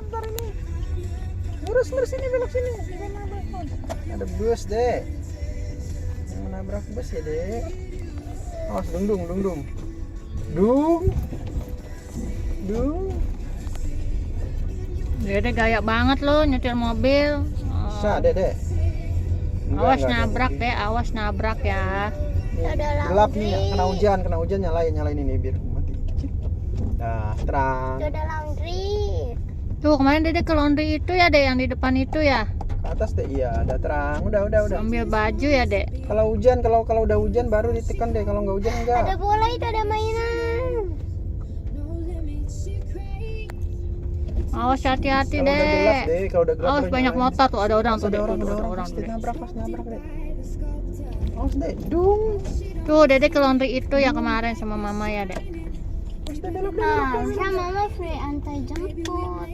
ntar ini. Lurus sini, belok sini. Ada bus, Dek. Yang menabrak bus ya, Dek. Awas, dung. Dede gaya banget lo nyetir mobil. Bisa, Dek. Awas nabrak deh, awas nabrak ya. Gelap nih, kena hujan nyalain ini biar mati. Nah, terang. Itu ada laundry. Tuh kemarin Dede ke laundry itu ya, Dek, yang di depan itu ya. Ke atas, Dek. Iya, ada terang. Udah. Ambil baju ya, Dek. Kalau hujan, kalau udah hujan baru ditekan, Dek. Kalau nggak hujan enggak. Ada bola itu, ada mainan. Awas hati-hati, Kalau udah gelap, Dek. Dek. Kalau udah gelap. Awas baru banyak nyalain. motor tuh, ada orang tuh, Ada Dek. orang, Tuh, pasti Dek. nabrak, Dek. Awas, Dek. Dung. Tuh Dede ke laundry itu ya kemarin sama Mama ya, Dek. Awas, Dek, belok. Nah, bisa mama free antar jemput.